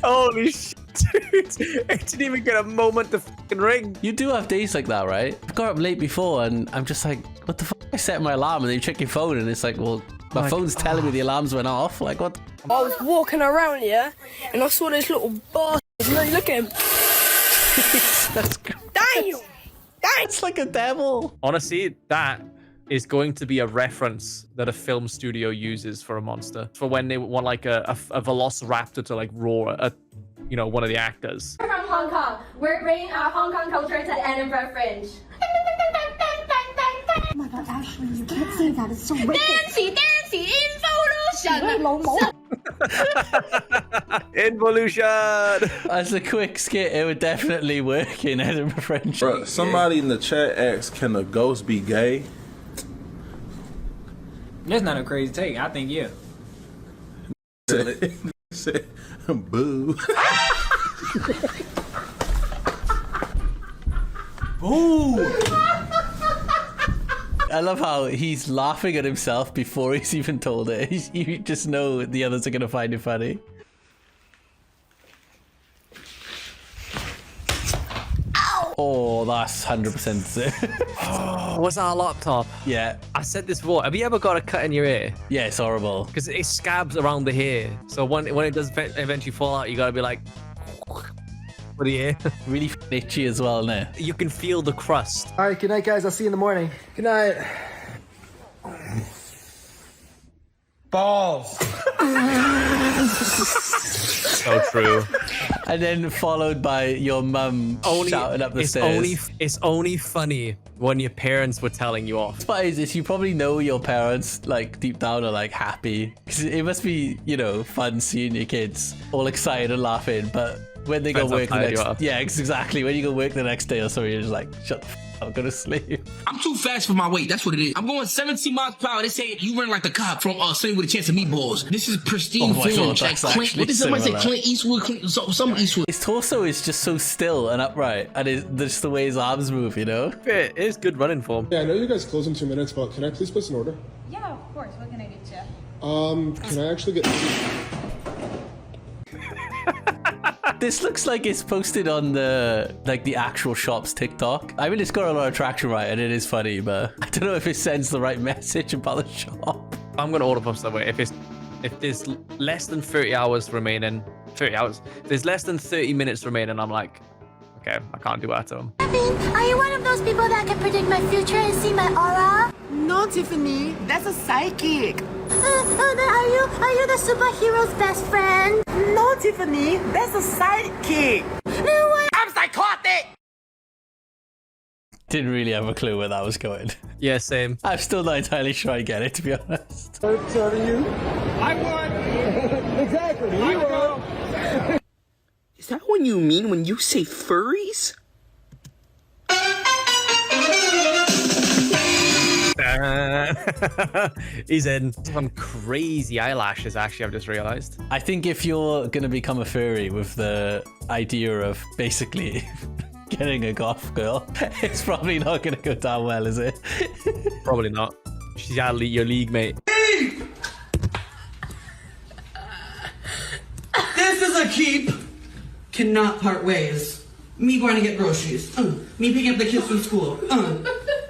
Holy shit, dude. It didn't even get a moment to fucking ring. You do have days like that, right? I've got up late before and I'm just like, what the fuck? I set my alarm and then you check your phone and it's like, well, my phone's telling me the alarms went off. Like, what? I was walking around here and I saw this little bastard. Look at him. Damn! It's like a devil. Honestly, that is going to be a reference that a film studio uses for a monster. For when they want like a velociraptor to like roar at, you know, one of the actors. We're from Hong Kong. We're bringing our Hong Kong culture to the Edinburgh Fringe. Oh my god, Ashley, you can't say that. It's so wicked. Dancy, involution! Involution! As a quick skit, it would definitely work in Edinburgh Fringe. Bro, somebody in the chat asked, can a ghost be gay? That's not a crazy take. I think, yeah. Said, boo. Boo! I love how he's laughing at himself before he's even told it. You just know the others are going to find it funny. Oh, that's 100%. Oh, what's our laptop? Yeah. I said this before. Have you ever got a cut in your ear? Yeah, it's horrible. Because it scabs around the hair. So when it does eventually fall out, you gotta be like, for the ear. Really itchy as well, isn't it? You can feel the crust. All right, good night, guys. I'll see you in the morning. Good night. Balls. So true. And then followed by your mum shouting up the stairs. It's only funny when your parents were telling you off. What is this? You probably know your parents, like, deep down are, like, happy. Because it must be, you know, fun seeing your kids all excited and laughing. But when they go work the next... Yeah, exactly. When you go work the next day or something, you're just like, shut the f*** up, go to sleep. I'm too fast for my weight. That's what it is. I'm going 17 miles per hour. They say you run like the cop from Sunny with a Chance of Meatballs. This is pristine form. God, Like Clint, what did somebody say? Clint Eastwood? Some Eastwood. His torso is just so still and upright. And just the way his arms move, you know? It is good running form. Yeah, I know you guys close in 2 minutes, but can I please place an order? Yeah, of course. What can I get you? Can I actually get... This looks like it's posted on the actual shop's TikTok. I mean, it's got a lot of traction, right? And it is funny, but I don't know if it sends the right message about the shop. I'm gonna order puffs that way. If there's less than 30 hours remaining, 30 hours. If there's less than 30 minutes remaining, I'm like, okay, I can't do that to them. Are you one of those people that can predict my future and see my aura? No, Tiffany. That's a psychic. Then are you the superhero's best friend? No, Tiffany. That's a sidekick. No way. I'm psychotic. Didn't really have a clue where that was going. Yeah, same. I'm still not entirely sure I get it, to be honest. I'm telling you. I won. Exactly. You won. Is that what you mean when you say furries? He's in some crazy eyelashes, actually, I've just realized. I think if you're going to become a furry with the idea of basically getting a goth girl, it's probably not going to go down well, is it? Probably not. She's your league mate. This is a keep. Cannot part ways. Me going to get groceries. Me picking up the kids from school.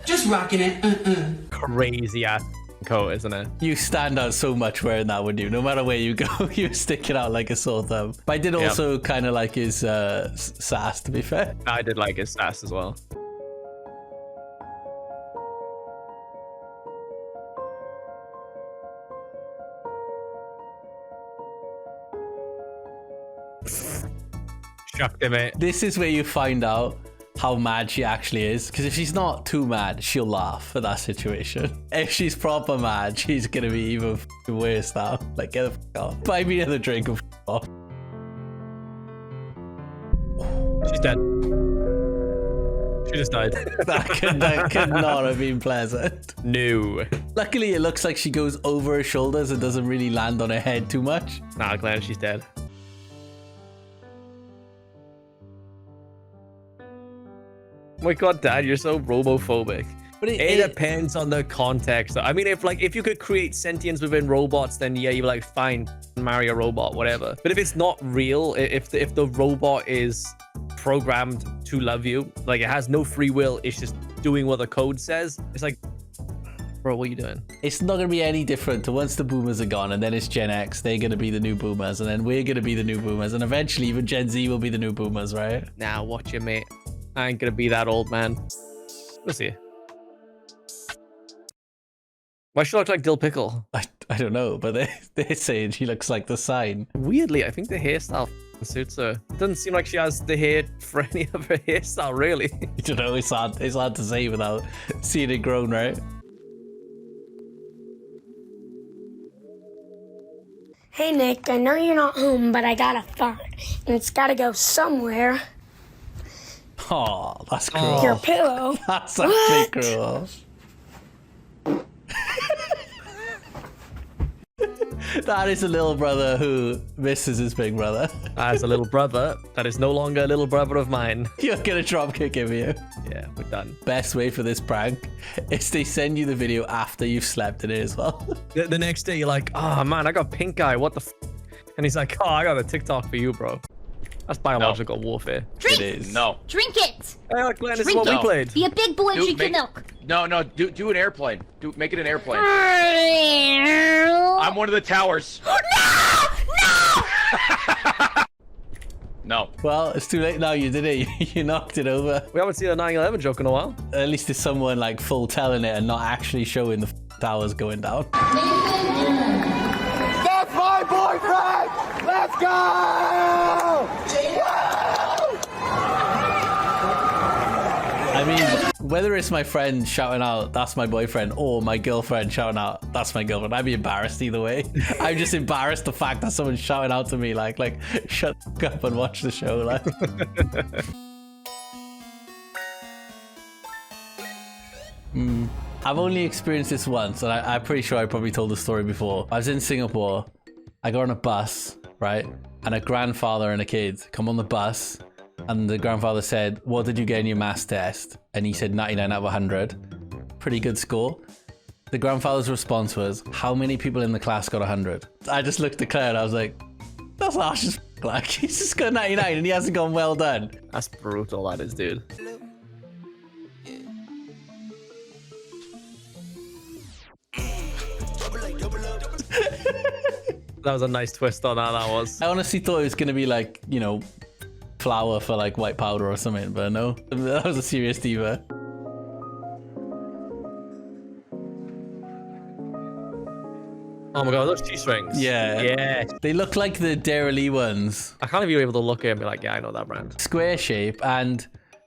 Just rocking it. Crazy ass coat, isn't it? You stand out so much wearing that, would you? No matter where you go, you're sticking out like a sore thumb. But I did also kind of like his sass, to be fair. I did like his sass as well. Shocked him, mate. This is where you find out how mad she actually is, because if she's not too mad, she'll laugh at that situation. If she's proper mad, she's gonna be even worse now. Like, get the f off. Buy me another drink and f off. She's dead. She just died. That could not have been pleasant. No. Luckily, it looks like she goes over her shoulders and doesn't really land on her head too much. Nah, Glenn, she's dead. Oh my god, Dad, you're so robophobic. But it depends on the context. I mean, if you could create sentience within robots, then yeah, you're like, fine, marry a robot, whatever. But if it's not real, if the robot is programmed to love you, like it has no free will, it's just doing what the code says, it's like, bro, what are you doing? It's not going to be any different to once the boomers are gone, and then it's Gen X, they're going to be the new boomers, and then we're going to be the new boomers, and eventually even Gen Z will be the new boomers, right? Nah, watch it, mate. I ain't going to be that old, man. We'll see. Why should I look like Dill Pickle? I don't know, but they're saying she looks like the sign. Weirdly, I think the hairstyle suits her. It doesn't seem like she has the hair for any of her hairstyle, really. I don't know, it's hard to say without seeing it grown, right? Hey Nick, I know you're not home, but I got a thought, and it's gotta go somewhere. Oh, that's cruel. Your pillow. That's actually cruel. That is a little brother who misses his big brother. As a little brother, that is no longer a little brother of mine. You're gonna drop kick him, you. Yeah, we're done. Best way for this prank is they send you the video after you've slept in it as well. The next day, you're like, oh man, I got pink eye. What the f? And he's like, oh, I got a TikTok for you, bro. That's biological warfare. Drink It is. No. Drink it. Hey, look, Glenn, this is Drink what we it. played. Be a big boy and Dude, drink your make- milk. No, do an airplane. Make it an airplane. I'm one of the towers. No. Well, it's too late now. You did it. You knocked it over. We haven't seen a 9/11 joke in a while. At least there's someone like full telling it and not actually showing the towers going down. That's my boyfriend! Let's go! I mean, whether it's my friend shouting out, that's my boyfriend, or my girlfriend shouting out, that's my girlfriend, I'd be embarrassed either way. I'm just embarrassed the fact that someone's shouting out to me like shut the f up and watch the show. Like. I've only experienced this once, and I'm pretty sure I probably told the story before. I was in Singapore. I got on a bus, right? And a grandfather and a kid come on the bus. And the grandfather said, what did you get in your maths test? And he said 99 out of 100. Pretty good score. The grandfather's response was, how many people in the class got 100? I just looked at Claire and I was like, that's harsh as f***. Like, he's just got 99 and he hasn't gone well done. That's brutal, that is, dude. That was a nice twist on how that was. I honestly thought it was going to be like, you know, flour for like white powder or something, but no, that was a serious diva. Oh my god, those G-strings. Yeah. Yeah. They look like the Dairy Lee ones. I can't even be able to look at it and be like, yeah, I know that brand. Square shape, and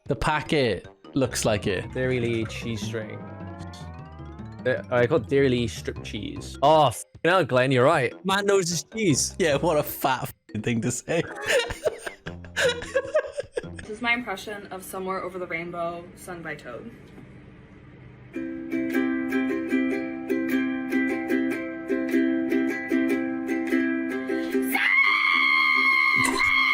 the packet looks like it. Dairy Lee cheese string. I call it Dairy Lee strip cheese. Oh, you know, Glenn, you're right. Man knows his cheese. Yeah, what a fat thing to say. This is my impression of Somewhere Over the Rainbow sung by Toad.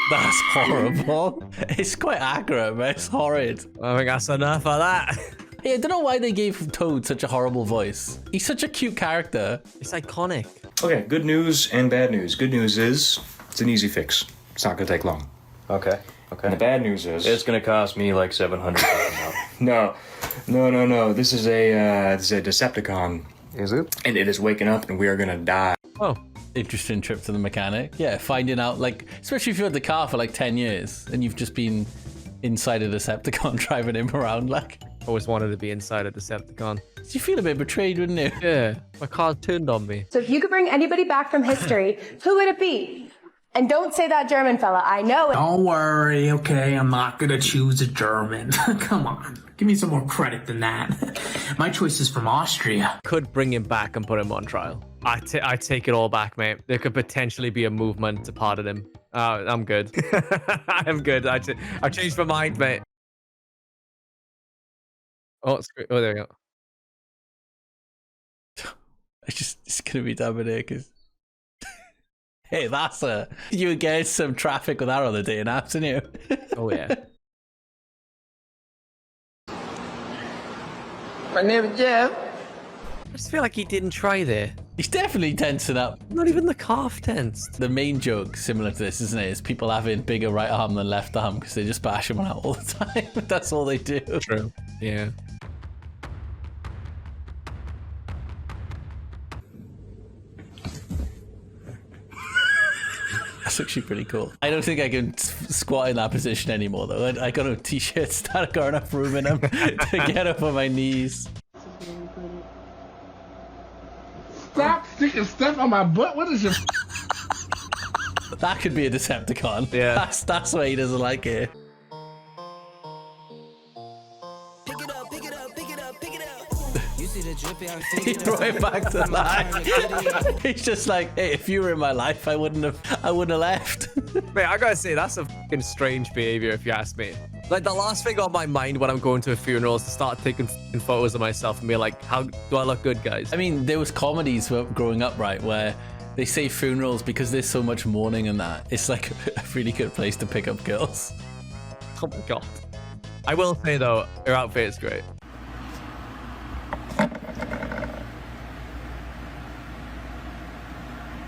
That's horrible. It's quite accurate, but it's horrid. I think that's enough of that. Hey, I don't know why they gave Toad such a horrible voice. He's such a cute character. It's iconic. Okay, good news and bad news. Good news is it's an easy fix. It's not gonna take long. Okay. And the bad news is it's gonna cost me like $700 no. This is a Decepticon. Is it? And it is waking up, and we are gonna die. Oh, interesting trip to the mechanic. Yeah, finding out, like, especially if you had the car for like 10 years and you've just been inside a Decepticon driving him around, like. Always wanted to be inside a Decepticon. You feel a bit betrayed, wouldn't you? Yeah, my car turned on me. So if you could bring anybody back from history, who would it be? And don't say that German fella. I know it. Don't worry, okay? I'm not gonna choose a German. Come on. Give me some more credit than that. My choice is from Austria. Could bring him back and put him on trial. I take it all back, mate. There could potentially be a movement to pardon him. I'm good. I'm good. I changed my mind, mate. Oh, there we go. It's gonna be Dominic. Hey, you would get some traffic with that on the day and apps, didn't you? Oh yeah. My name is Jeff. I just feel like he didn't try there. He's definitely tensing up. Not even the calf tensed. The main joke, similar to this, isn't it? Is people having bigger right arm than left arm because they just bash them out all the time. That's all they do. True. Yeah. That's actually pretty cool. I don't think I can squat in that position anymore, though. I got no t-shirts that got enough room in them to get up on my knees. Stop sticking stuff on my butt. What is your... That could be a Decepticon. Yeah. That's why he doesn't like it. He brought it back to life. He's just like, hey, if you were in my life, I wouldn't have left. Mate, I gotta say, that's a fucking strange behavior if you ask me. Like, the last thing on my mind when I'm going to a funeral is to start taking photos of myself and be like, how do I look good, guys? I mean, there was comedies growing up, right, where they say funerals because there's so much mourning and that. It's like a really good place to pick up girls. Oh my god. I will say, though, her outfit is great.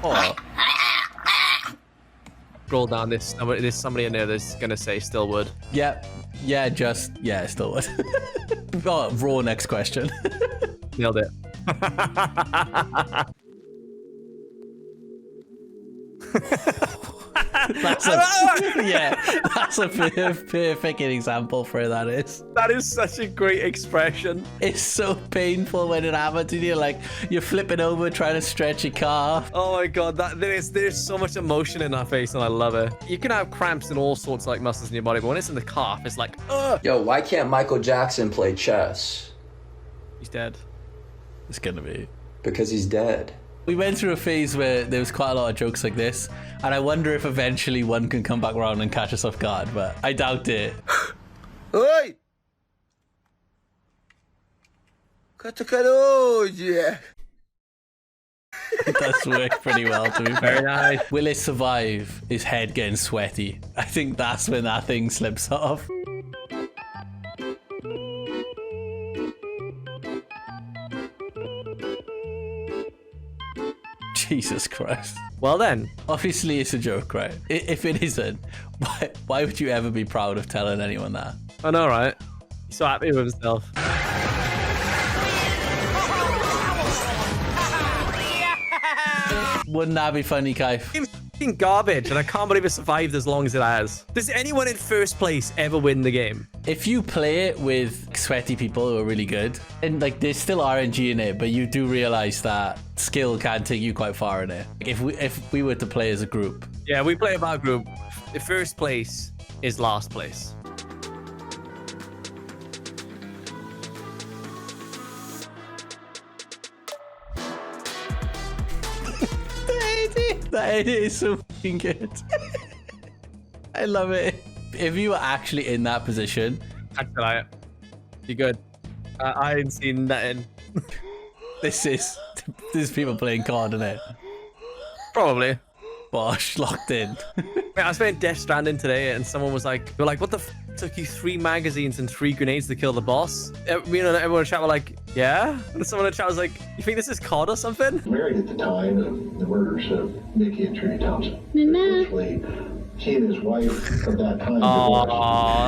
Oh. Scroll down. There's somebody in there that's gonna say Stillwood. Yeah, Stillwood. Oh, raw next question. Nailed it. That's a perfect example for that is. That is such a great expression. It's so painful when it happens and you're flipping over trying to stretch your calf. Oh my god, there's so much emotion in that face and I love it. You can have cramps and all sorts of like muscles in your body, but when it's in the calf, it's like, ugh. Yo, why can't Michael Jackson play chess? He's dead. It's gonna be. Because he's dead. We went through a phase where there was quite a lot of jokes like this, and I wonder if eventually one can come back around and catch us off guard, but I doubt it. Oi! Yeah. It does work pretty well, to be fair. Very nice. Will it survive his head getting sweaty? I think that's when that thing slips off. Jesus Christ. Well then. Obviously it's a joke, right? If it isn't, why would you ever be proud of telling anyone that? I know, right? He's so happy with himself. Wouldn't that be funny, Kaif? It's fucking garbage, and I can't believe it survived as long as it has. Does anyone in first place ever win the game? If you play it with sweaty people who are really good, and like there's still RNG in it, but you do realize that skill can take you quite far in it. If we were to play as a group. Yeah, we play about group. The first place is last place. That edit is so fucking good. I love it. If you were actually in that position, actually, you're good. I ain't seen nothing. This is people playing COD, isn't it? Probably. Bosh, locked in. I was playing Death Stranding today, and someone was like, "You're like, what the f took you 3 magazines and 3 grenades to kill the boss?" Me and everyone in chat were like, "Yeah." And someone in chat was like, "You think this is COD or something?" Married at the time of the murders of Nikki and Trinity Thompson. Eventually, he and his wife of that time. Oh,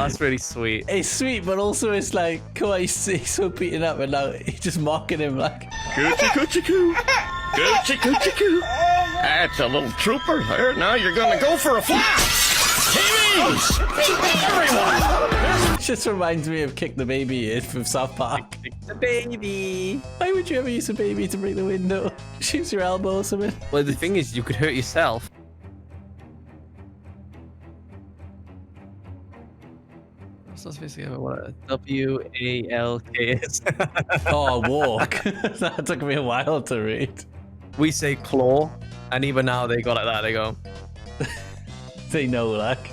that's really sweet. It's sweet, but also it's like, come on, he's so beaten up, and now he's just mocking him like, coochie coochie coo, coochie coochie coo. That's a little trooper there. Now you're gonna go for a flap. TVs! Everyone! It just reminds me of Kick the Baby from South Park. Kick the baby. Why would you ever use a baby to break the window? Shoots your elbow or something. Well, the thing is, you could hurt yourself. So basically what a WALK is. Oh, walk. That took me a while to read. We say claw, and even now they got it like that. They go. They know, like.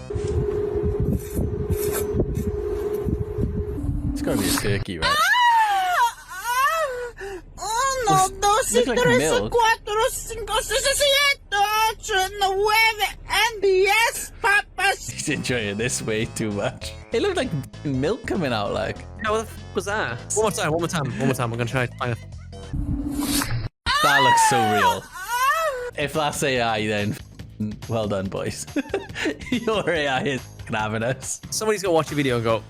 It's gotta be a turkey, right? 1, 2, 3, 4, 5, 6, 7, 8, 9, and 10, papas. He's enjoying this way too much. It looked like milk coming out, like. Yeah, what the f was that? One more time. I'm gonna try to find it. That looks so real. If that's AI, then well done, boys. Your AI is having us. Somebody's gonna watch a video and go,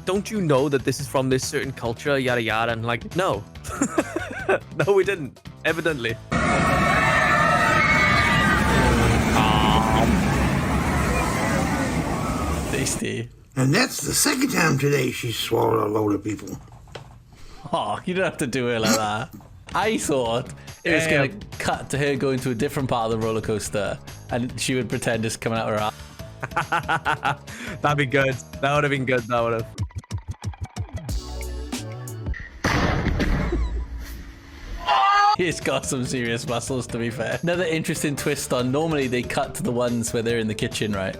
don't you know that this is from this certain culture, yada yada, and like, no. No, we didn't, evidently. Tasty. And that's the second time today she swallowed a load of people. Oh, you don't have to do it like that. I thought it was going to cut to her going to a different part of the roller coaster and she would pretend it's coming out her ass. That'd be good. That would have been good. That would have. He's got some serious muscles, to be fair. Another interesting twist on, normally they cut to the ones where they're in the kitchen, right?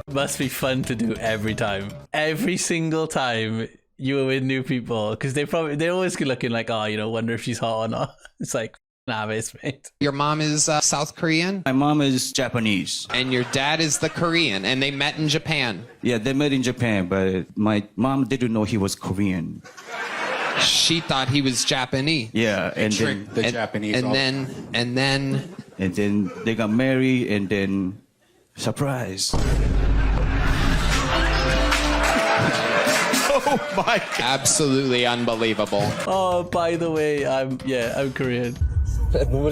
Must be fun to do every time. Every single time you were with new people, because they're always good looking like, oh, you know, wonder if she's hot or not. It's like, nah, mate. Your mom is South Korean? My mom is Japanese. And your dad is the Korean, and they met in Japan? Yeah, they met in Japan, but my mom didn't know he was Korean. She thought he was Japanese. Yeah, and then the Japanese. And then they got married, and then surprise. Oh my God. Absolutely unbelievable. Oh, by the way, I'm Korean. Oh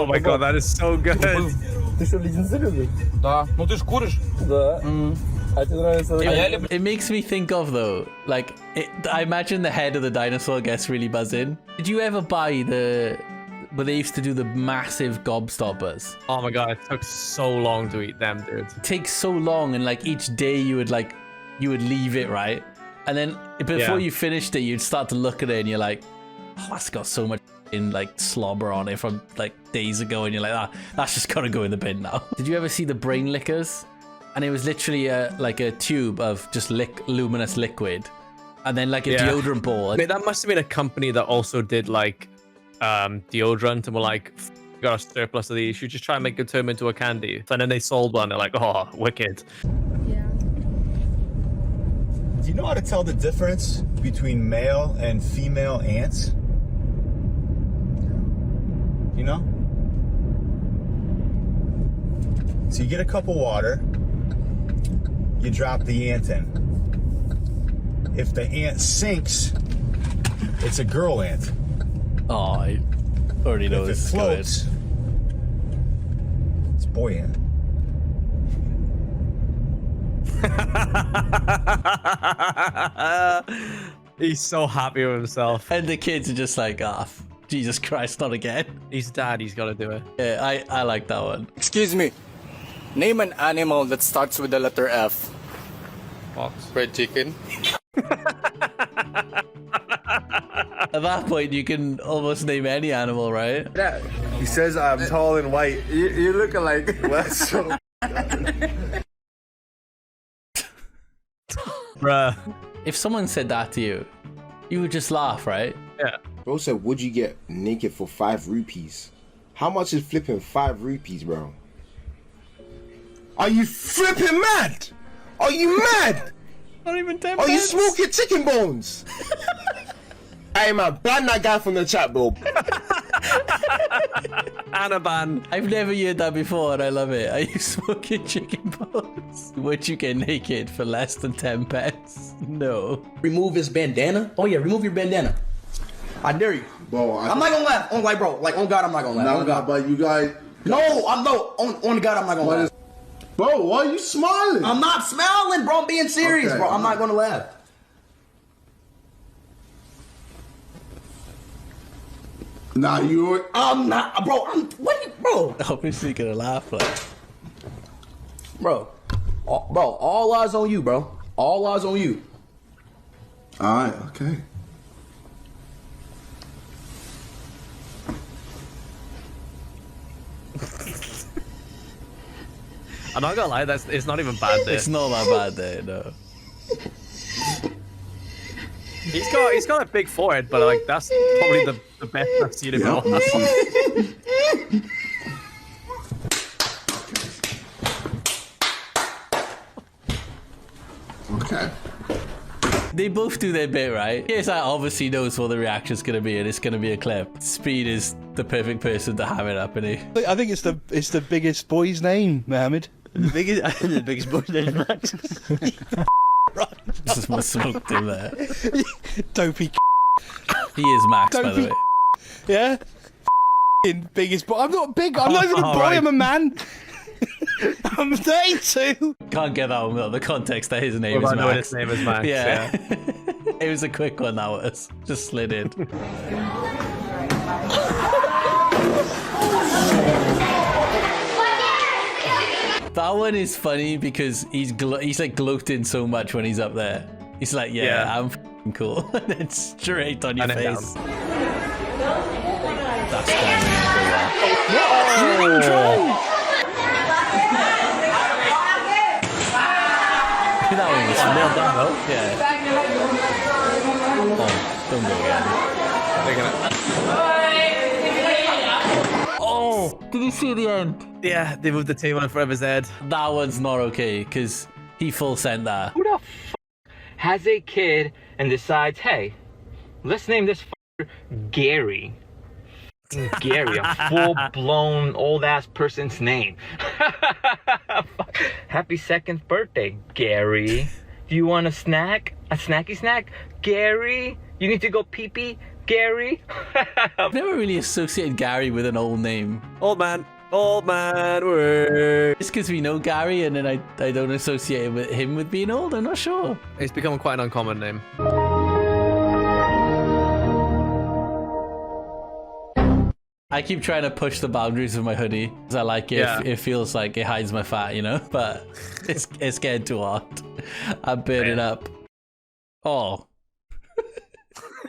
my God, that is so good. It makes me think of, though, like, I imagine the head of the dinosaur gets really buzzing. Did you ever buy where they used to do the massive gobstoppers? Oh my God, it took so long to eat them, dude. It takes so long, and like each day you would leave it, right? And then before you finished it, you'd start to look at it and you're like, oh, that's got so much like slobber on it from like days ago, and you're like, that's just gotta go in the bin now. Did you ever see the brain lickers? And it was literally like a tube of just luminous liquid, and then like a deodorant ball. I mean, that must have been a company that also did like deodorant, and were like, got a surplus of these, you just try and make it turn into a candy. And then they sold one, they're like, oh, wicked. Yeah. Do you know how to tell the difference between male and female ants? You know? So you get a cup of water, you drop the ant in. If the ant sinks, it's a girl ant. Oh, I already know this is good. It's boy ant. He's so happy with himself. And the kids are just like, Jesus Christ, not again. He's dad, he's got to do it. Yeah, I like that one. Excuse me. Name an animal that starts with the letter F. Fox. Fried chicken. At that point, you can almost name any animal, right? Yeah. He says I'm tall and white. You're looking like what? So... Bruh. If someone said that to you, you would just laugh, right? Yeah. Bro said, would you get naked for 5 rupees? How much is flipping 5 rupees, bro? Are you flipping mad? Are you mad? Not even 10 Are you pence. smoking chicken bones? Hey man, ban that guy from the chat, bro. Anaban. I've never heard that before, and I love it. Are you smoking chicken bones? Would you get naked for less than 10 pence? No. Remove his bandana? Oh yeah, remove your bandana. I dare you. Bro, I'm not gonna laugh. On like, bro, like on God, I'm not gonna laugh. No, God. But you guys. No, I'm no. On God, I'm not gonna laugh. Bro, why are you smiling? I'm not smiling, bro. I'm being serious, bro. I'm not gonna laugh. Nah, I'm not, bro. Bro. Obviously gonna laugh, like. Bro, all eyes on you, bro. All eyes on you. All right, okay. I'm not gonna lie, it's not even bad there. It's not that bad there, no. He's got a big forehead, but like that's probably the best I've seen him on. Okay. They both do their bit, right? KSI obviously knows what the reaction's gonna be, and it's gonna be a clip. Speed is the perfect person to have it up, isn't he? I think it's the biggest boy's name, Mohammed. The biggest boy's name, Max. Just my smoke him there. Dopey. He is Max, by the way. Yeah. Biggest boy. I'm not big. I'm not even a boy. Right. I'm a man. I'm 32. Can't get that one without the context that his name is Max. His name is Max. Yeah. It was a quick one, that was. Just slid in. That one is funny because he's like gloating so much when he's up there. He's like, yeah. I'm f***ing cool. And then straight on your face. That's that one was nailed down though. Yeah. Oh, don't go again. Oh, did you see the end? Yeah, they moved the table in front of his head. That one's not okay because he full sent that. Who the f has a kid and decides, hey, let's name this Gary? Gary, a full-blown old-ass person's name. Happy 2nd birthday, Gary. Do you want a snack? A snacky snack? Gary? You need to go pee-pee? Gary? I've never really associated Gary with an old name. Old man. Old man. Word. It's because we know Gary and then I don't associate him with being old. I'm not sure. It's become quite an uncommon name. I keep trying to push the boundaries of my hoodie because I like it. Yeah. It feels like it hides my fat, you know? But it's getting too hot. I'm burning up. Oh.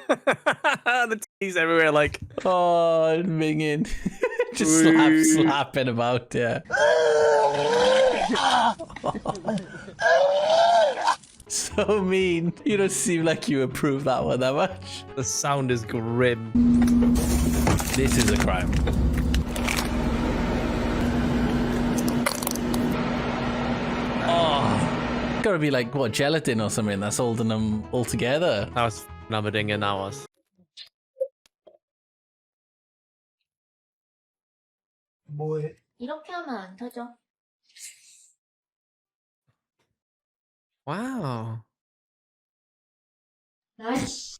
The titties everywhere, like. Oh, minging. Just slapping about, yeah. So mean. You don't seem like you approve that one that much. The sound is grim. This is a crime. Oh, gotta be like, what, gelatin or something that's holding them all together. That was another ding, and that was. Boy. 이렇게 하면 안 터져. Wow. 나이스.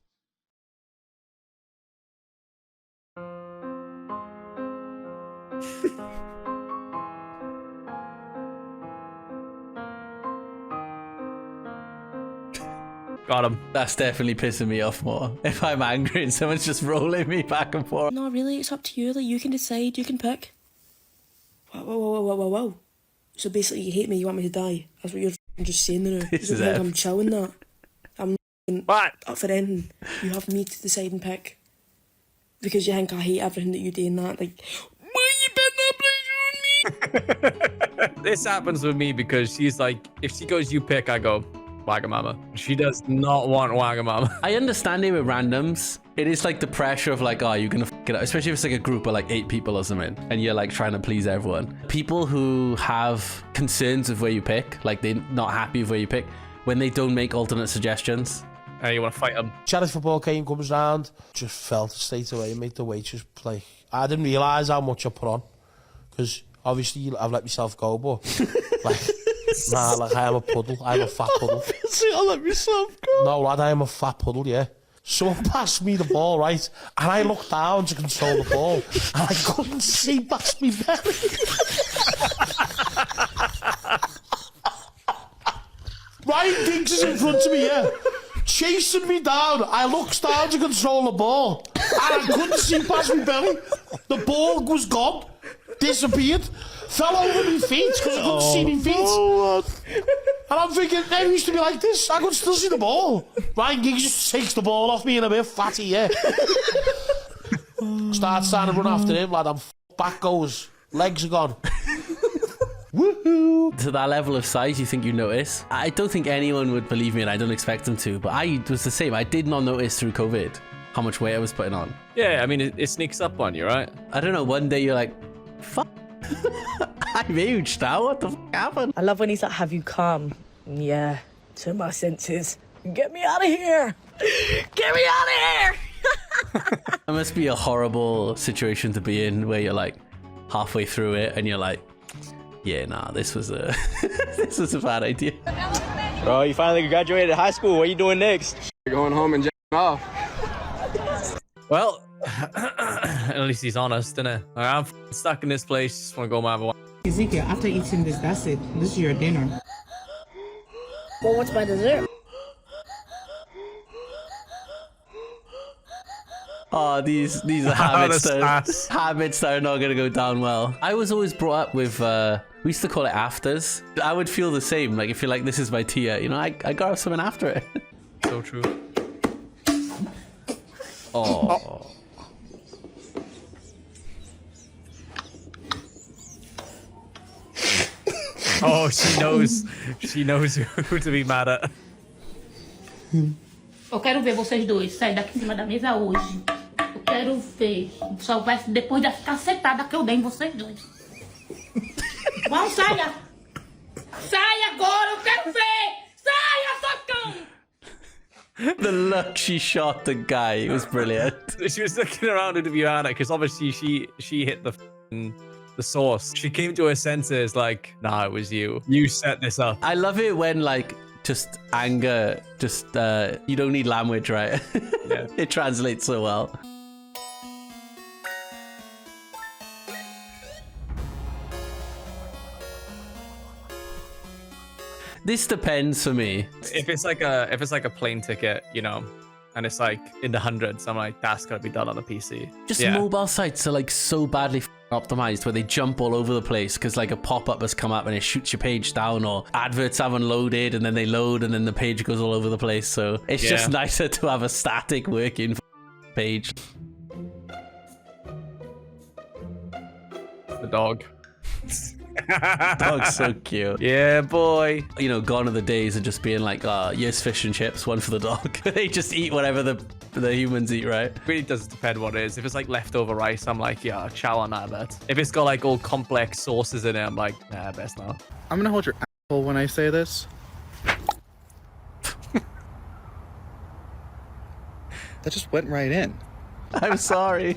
Got him. That's definitely pissing me off more. If I'm angry and someone's just rolling me back and forth. No, really, it's up to you. Like, you can decide, you can pick. Whoa. So basically, you hate me, you want me to die. That's what you're just saying there. This you is think F. I'm chilling that. I'm what? Up for anything. You have me to decide and pick. Because you think I hate everything that you do and that. Like, why you better not play with me? This happens with me because she's like, if she goes, you pick, I go, Wagamama. She does not want Wagamama. I understand it with randoms. It is like the pressure of like, oh, you're gonna f it up. Especially if it's like a group of like 8 people or something and you're like trying to please everyone. People who have concerns of where you pick, like they're not happy with where you pick, when they don't make alternate suggestions. You want to fight them. Childish football game comes round, just felt straight away, mate, the waitress, like, I didn't realise how much I put on. Because obviously I've let myself go, but like, nah, like I am a puddle. I am a fat puddle. I let myself go. No, lad, I am a fat puddle, yeah. Someone passed me the ball, right? And I looked down to control the ball. And I couldn't see past me belly. Ryan Giggs is in front of me, yeah. Chasing me down. I looked down to control the ball. And I couldn't see past me belly. The ball was gone. Disappeared. Fell over my feet because I couldn't see my feet. No, and I'm thinking, they used to be like this. I could still see the ball. Ryan Giggs just takes the ball off me in a bit fatty, yeah. Start trying to run after him, lad. Back goes. Legs are gone. Woohoo! To that level of size, you think you notice? I don't think anyone would believe me, and I don't expect them to, but I was the same. I did not notice through COVID how much weight I was putting on. Yeah, I mean, it sneaks up on you, right? I don't know, one day you're like, fuck, I'm huge now, what the fuck happened? I love when he's like, have you come? Yeah, to my senses. Get me out of here! Get me out of here! It must be a horrible situation to be in where you're like halfway through it and you're like, yeah, nah, this was a this was a bad idea. Bro, you finally graduated high school. What are you doing next? Going home and off. Well, at least he's honest, isn't it? I'm stuck in this place. Just want to go my way. Ezekiel, after eating this, that's it. This is your dinner. Well, what's my dessert? Oh, these are habits that are not gonna go down well. I was always brought up with we used to call it afters. I would feel the same. Like if you're like, this is my tea, you know, I gotta have something after it. So true. Oh. Oh, she knows. She knows who to be mad at. Eu quero ver vocês dois sair daqui em cima da mesa hoje. Eu quero ver. Só vai depois da cacetada que eu dei em vocês dois. Vão, saia! Sai agora, eu quero ver! Saia, socão! The look she shot the guy, it was brilliant. She was looking around at Viana because obviously she hit the source. She came to her senses like, nah, it was you. You set this up. I love it when like just anger, just you don't need language, right? Yeah. It translates so well. This depends for me. If it's like a plane ticket, you know, and it's like in the hundreds, I'm like, that's gotta be done on a PC. Just mobile sites are like so badly optimized where they jump all over the place because like a pop-up has come up and it shoots your page down, or adverts haven't loaded and then they load and then the page goes all over the place. So it's just nicer to have a static working page. The dog. Dog's so cute. Yeah, boy. You know, gone are the days of just being like, here's fish and chips, one for the dog. They just eat whatever the humans eat, right? Really does depend what it is. If it's like leftover rice, I'm like, yeah, chow on that, bet. If it's got like all complex sauces in it, I'm like, nah, best not. I'm gonna hold your asshole when I say this. That just went right in. I'm sorry.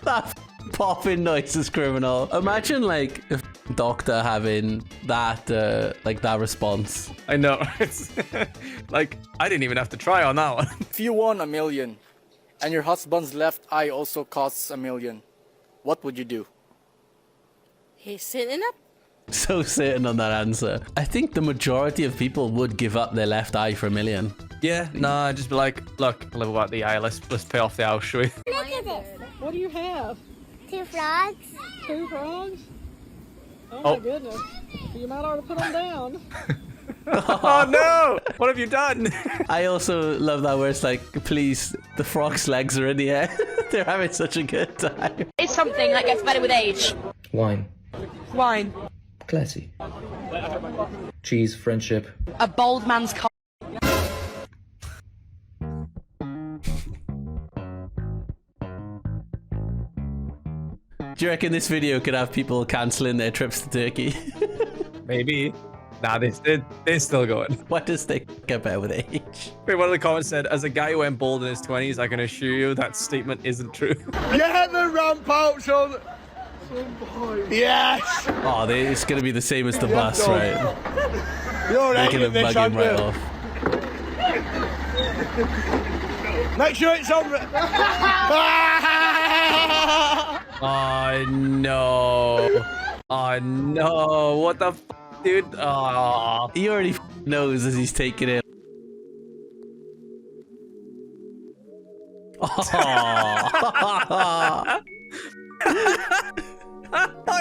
That popping noise is criminal. Imagine like a doctor having that like that response. I know. It's like I didn't even have to try on that one. If you won $1 million and your husband's left eye also costs $1 million, what would you do? He's sitting up. So certain on that answer. I think the majority of people would give up their left eye for $1 million. Yeah, nah, I'd just be like, look, I'll live without the eye. Let's pay off the house, shall we? Look at this. What do you have? 2 frogs. 2 frogs? Oh Oh. my goodness. You might ought to put them down. Oh no! What have you done? I also love that where it's like, please, the frog's legs are in the air. They're having such a good time. It's something that gets better with age. Wine. Wine. Classy. Cheese, friendship. A bold man's cock. Do you reckon this video could have people cancelling their trips to Turkey? Maybe. Nah, they're still going. Why does they get better with age? Wait, one of the comments said, as a guy who went bald in his 20s, I can assure you that statement isn't true. Get the ramp out, son! Yes! Oh, it's going to be the same as the bus, dog. right? You're They're right, going to this bug him right Andrew. off. Make sure it's on. Oh no. Oh no. What the f, dude? Oh. He already knows as he's taking it. Oh.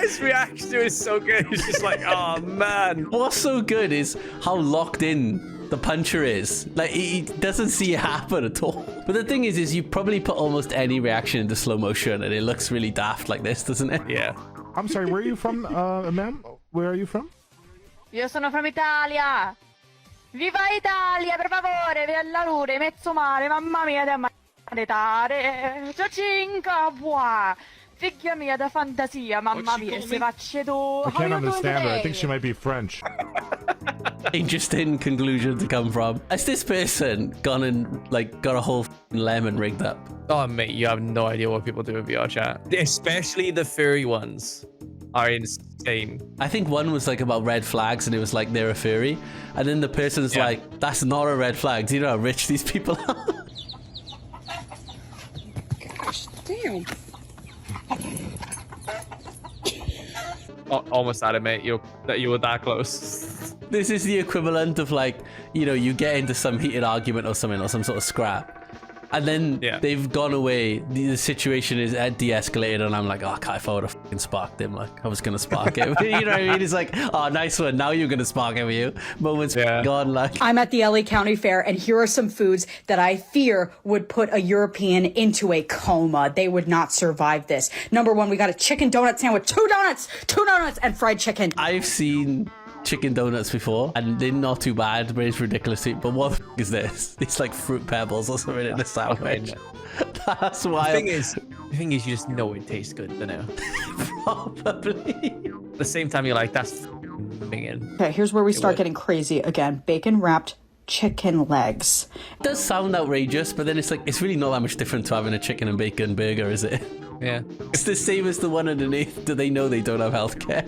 His reaction to it is so good. He's just like, oh man. What's so good is how locked in the puncher is. Like, he doesn't see it happen at all. But the thing is you probably put almost any reaction into slow motion and it looks really daft like this, doesn't it? Yeah. I'm sorry, where are you from, ma'am? Where are you from? Io sono from Italia. Viva Italia, per favore, la lure, mezzo mare, mamma mia, da maritare. Ciacinca, buah. Figlia mia da fantasia, mamma mia, se faccio tu. I can't understand her. I think she might be French. Interesting conclusion to come from. Has this person gone and like got a whole lemon rigged up? Oh mate, you have no idea what people do in VR chat. Especially the furry ones are insane. I think one was like about red flags and it was like they're a furry. And then the person's like, that's not a red flag. Do you know how rich these people are? Gosh damn. Oh, almost had it, mate. You were that close. This is the equivalent of like, you know, you get into some heated argument or something or some sort of scrap. And then they've gone away. The situation is de-escalated, and I'm like, oh, if I would have fucking sparked him, like I was gonna spark him. You know what I mean? It's like, oh, nice one. Now you're gonna spark him, you. Moments gone. Like I'm at the LA County Fair, and here are some foods that I fear would put a European into a coma. They would not survive this. Number one, we got a chicken donut sandwich, two donuts, and fried chicken. I've seen chicken donuts before, and they're not too bad, but it's ridiculous. But what the is this? It's like fruit pebbles or something in the sandwich. That's why. The thing is, you just know it tastes good, don't you? Probably. At the same time, you're like, that's banging. Okay, here's where we start getting crazy again. Bacon wrapped chicken legs. It does sound outrageous, but then it's like, it's really not that much different to having a chicken and bacon burger, is it? Yeah. It's the same as the one underneath. Do they know they don't have healthcare?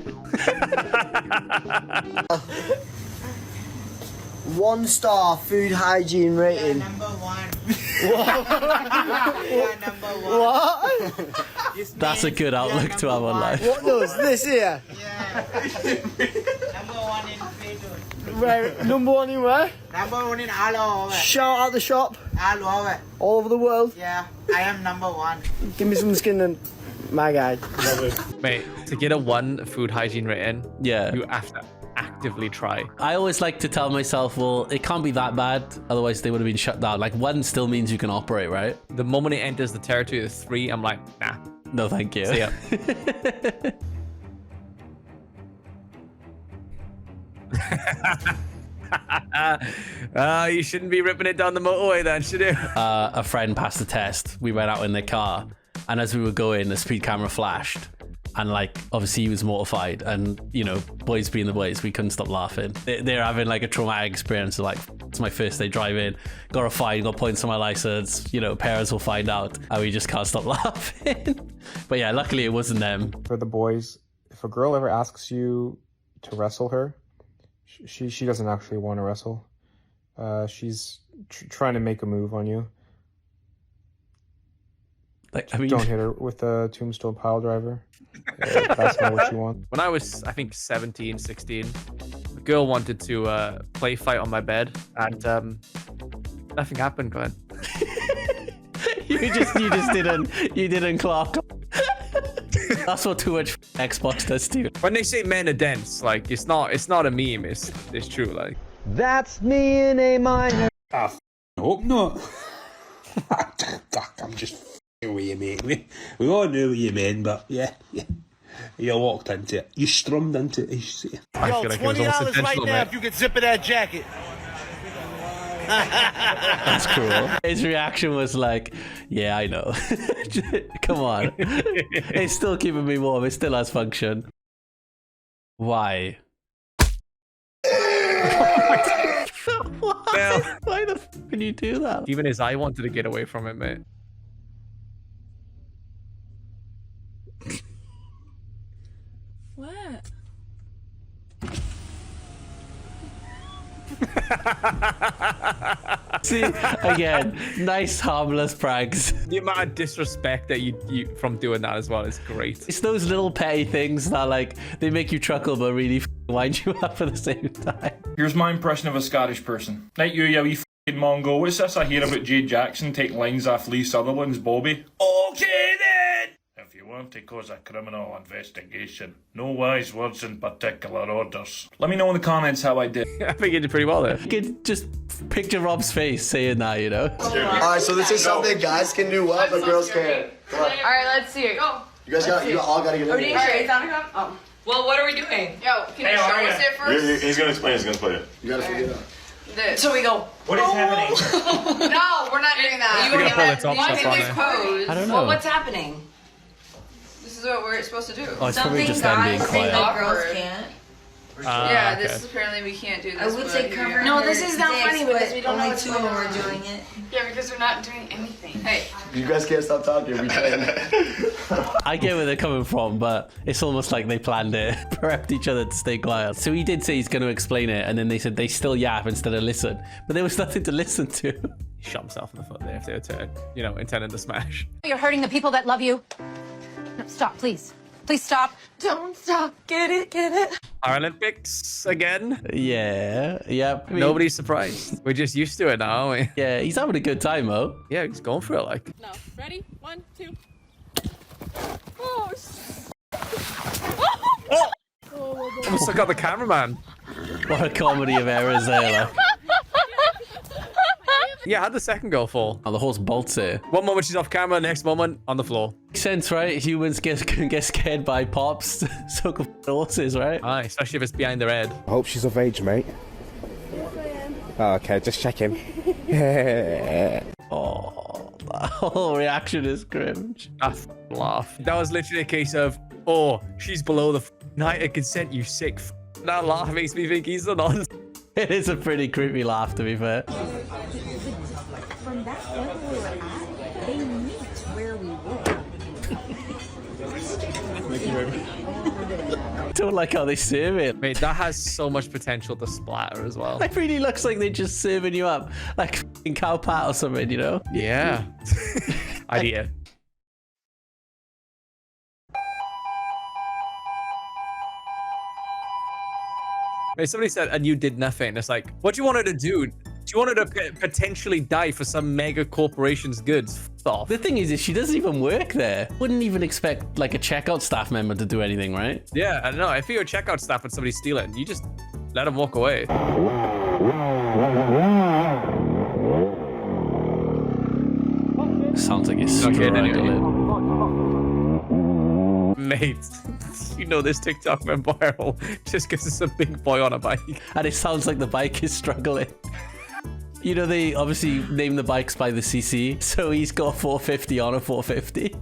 1-star food hygiene rating. Yeah, number one. What? That's a good outlook to have on life. What does this here? Yeah. Number one in Facebook. Where? Number one in where? Number one in all over. Shout out the shop. All over. All over the world. Yeah, I am number one. Give me some skin and my guy. Mate, to get a 1 food hygiene rating, yeah, you have to actively try. I always like to tell myself, well, it can't be that bad, otherwise they would have been shut down. Like 1 still means you can operate, right? The moment it enters the territory of 3, I'm like, nah. No, thank you. See ya. You shouldn't be ripping it down the motorway then, should you? A friend passed the test. We went out in their car, and as we were going, the speed camera flashed. And like, obviously he was mortified, and you know, boys being the boys, we couldn't stop laughing. They're having like a traumatic experience of like, it's my first day driving, got a fine, got points on my license, you know, parents will find out, and we just can't stop laughing. But yeah, luckily it wasn't them. For the boys, if a girl ever asks you to wrestle her, she doesn't actually want to wrestle. She's trying to make a move on you. Like, I mean, don't hit her with a tombstone pile driver. That's not what you want. When I was, I think, 17, 16, a girl wanted to play fight on my bed, and nothing happened, Glenn. you just didn't clock. That's what too much Xbox does to you. When they say men are dense, like it's not a meme. It's true. Like that's me in A minor. I hope not. I'm just with you, mate. We all knew what you meant, but yeah. You walked into it. You strummed into it. I feel like it was almost intentional, now if you could zip of that jacket. That's cool. His reaction was like, yeah, I know. Come on. It's still keeping me warm. It still has function. Why? Well, why the f can you do that? Even his eye wanted to get away from it, mate. What? See, again, nice harmless pranks. The amount of disrespect that you from doing that as well is great. It's those little petty things that like they make you chuckle but really wind you up at the same time. Here's my impression of a Scottish person. Right, you wee f***ing Mongo. What's this I hear about Jade Jackson taking lines off Lee Sutherland's Bobby? Okay then! If you want to cause a criminal investigation, no wise words in particular orders. Let me know in the comments how I did. I think you did pretty well there. You could just picture Rob's face saying that, you know? Alright, so this is something guys can do well, but girls can't. Alright, let's see it. Go. You guys all gotta get in there. Oh. Well, what are we doing? Yo, can you show us it first? He's gonna explain. You gotta figure it out. So we go. What is happening? No, we're not doing that. We're gonna pull the top stuff on this it. pose. I don't know. Well, what's happening? This is what we're supposed to do. Oh, it's probably just them being quiet. Girls can't. Yeah, this is apparently we can't do this. I would say cover. No, this is not funny because we don't know only what's two going of them on. are doing it. Yeah, because we're not doing anything. Hey. You guys can't stop talking. We can. I get where they're coming from, but it's almost like they planned it, prepped each other to stay quiet. So he did say he's going to explain it, and then they said they still yap instead of listen, but there was nothing to listen to. He shot himself in the foot there if they were to, you know, intending to smash. You're hurting the people that love you. No, stop, please. Please stop. Don't stop. Get it, get it. Paralympics again? Yeah, yep. I mean, Nobody's surprised. We're just used to it now, aren't we? Yeah, he's having a good time, though. Yeah, he's going for it, like. No. Ready? 1, 2. Almost took out the cameraman. What a comedy of errors there, like. Yeah, how'd the second girl fall? Oh, the horse bolts it. One moment she's off camera, next moment on the floor. Makes sense, right? Humans can get scared by pops, so can horses, right? Aye, especially if it's behind their head. I hope she's of age, mate. Oh, okay, just checking. Oh, that whole reaction is cringe. I laugh. That was literally a case of, oh, she's below the height of consent, you sick That laugh makes me think he's the nonce. It is a pretty creepy laugh, to be fair. From that level we're at, they meet where we were. Don't like how they serve it. Mate, that has so much potential to splatter as well. It really looks like they're just serving you up like f***ing cow pat or something, you know? Yeah. Idea. Somebody said, and you did nothing. It's like, what do you want her to do? Do you want her to potentially die for some mega corporation's goods? F off. The thing is she doesn't even work there. Wouldn't even expect like a checkout staff member to do anything, right? Yeah, I don't know. If you're a checkout staff and somebody steal it, you just let them walk away. Sounds like it's struggling. Mate, you know this TikTok went viral just because it's a big boy on a bike. And it sounds like the bike is struggling. You know, they obviously name the bikes by the CC, so he's got 450 on a 450.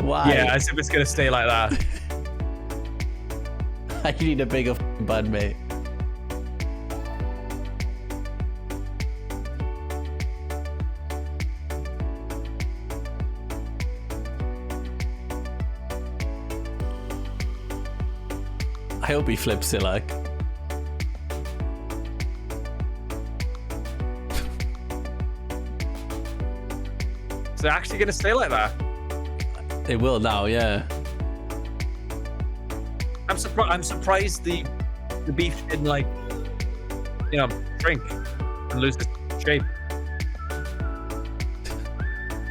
Why? Yeah, as if it's going to stay like that. I need a bigger bun, mate. I hope he flips it like. Is it actually going to stay like that? It will now, yeah. I'm surprised the beef didn't, like, you know, shrink and lose its shape.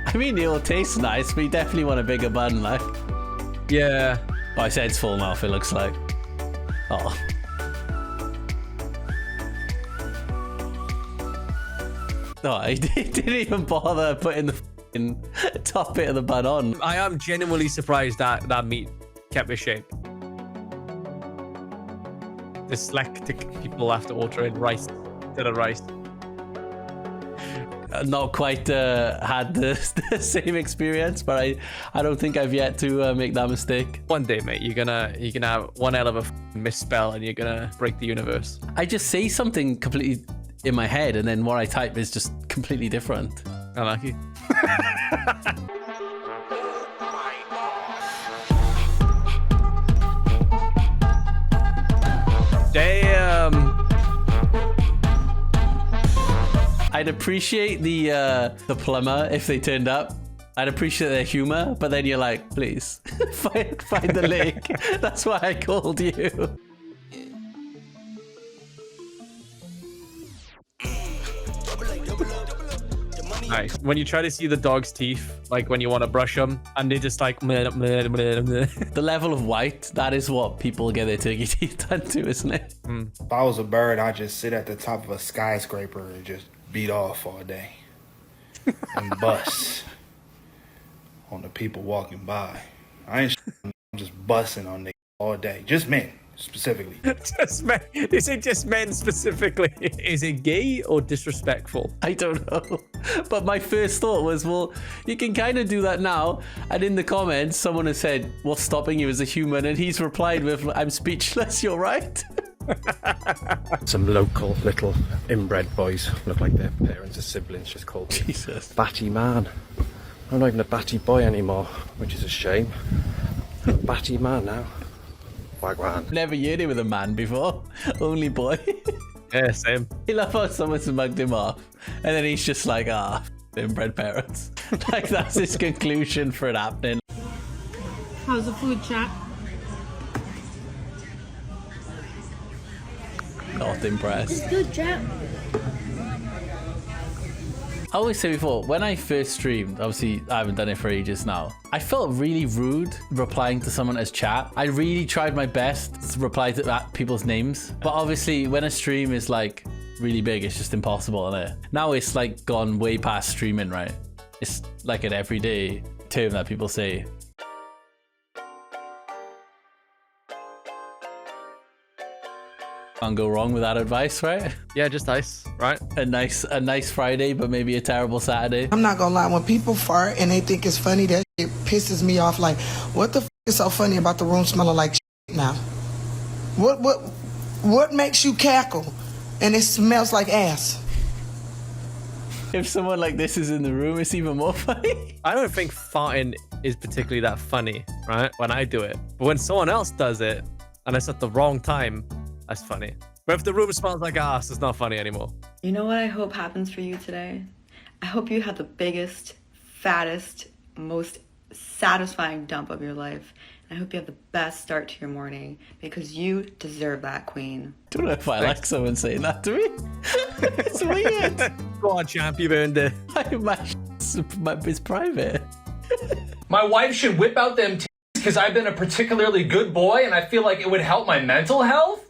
I mean, it will taste nice, but you definitely want a bigger bun, like. Yeah. Oh, I said it's full mouth, it looks like. Oh. No, he didn't even bother putting the top bit of the bun on. I am genuinely surprised that that meat kept its shape. Dyslexic people have to order in rice instead of rice. Not quite had the same experience, but I don't think I've yet to make that mistake. One day, mate, you're gonna have one hell of a misspell and you're gonna break the universe. I just say something completely in my head, and then what I type is just completely different. Unlucky. Damn. I'd appreciate the plumber if they turned up. I'd appreciate their humor, but then you're like, please find the link. That's why I called you. Nice. When you try to see the dog's teeth, like when you want to brush them, and they just like... The level of white, that is what people get their turkey teeth done to, isn't it? If I was a bird, I'd just sit at the top of a skyscraper and just beat off all day. And bust. on the people walking by. I ain't I'm just busting on niggas all day. Just men, specifically. Just men. They say just men specifically. Is it gay or disrespectful? I don't know. But my first thought was, well, you can kind of do that now. And in the comments, someone has said, what's stopping you as a human? And he's replied with, I'm speechless, you're right. Some local little inbred boys look like their parents are siblings, just called me Batty Man. I'm not even a batty boy anymore, which is a shame. I'm a batty man now. Wagwan. Never heard him with a man before. Only boy. Yeah, same. He love how someone's mugged him off. And then he's just like, inbred parents. Like, that's his conclusion for it happening. How's the food, chat? Not impressed. It's good, chat. I always say before, when I first streamed, obviously I haven't done it for ages now, I felt really rude replying to someone as chat. I really tried my best to reply to people's names. But obviously when a stream is like really big, it's just impossible, isn't it? Now it's like gone way past streaming, right? It's like an everyday term that people say. Can't go wrong with that advice, right? Yeah, just ice, right? A nice Friday, but maybe a terrible Saturday. I'm not gonna lie, when people fart and they think it's funny, that shit pisses me off. Like, what the f is so funny about the room smelling like shit now? What makes you cackle and it smells like ass? If someone like this is in the room, it's even more funny. I don't think farting is particularly that funny, right? When I do it. But when someone else does it, and it's at the wrong time, that's funny. But if the room smells like ass, it's not funny anymore. You know what I hope happens for you today? I hope you have the biggest, fattest, most satisfying dump of your life. And I hope you have the best start to your morning because you deserve that, queen. I don't know if I like someone saying that to me. It's weird. Go on, champ, you've earned it. It's private. My wife should whip out them titties because I've been a particularly good boy and I feel like it would help my mental health?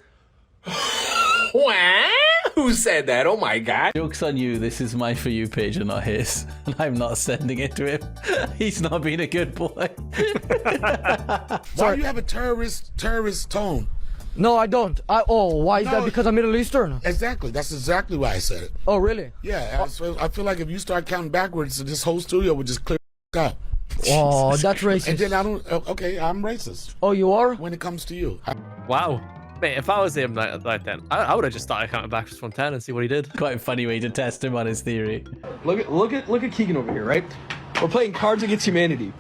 What? Who said that? Oh my god. Joke's on you, this is my For You page and not his. And I'm not sending it to him. He's not being a good boy. Why do you have a terrorist tone? No, I don't. Why is that? Because I'm Middle Eastern? Exactly. That's exactly why I said it. Oh, really? Yeah. I feel like if you start counting backwards, this whole studio would just clear out. Oh, that's racist. And then okay, I'm racist. Oh, you are? When it comes to you. Wow. Mate, if I was him like then, I would have just started counting backwards from 10 and see what he did. Quite a funny way to test him on his theory. Look at Keegan over here, right? We're playing Cards Against Humanity.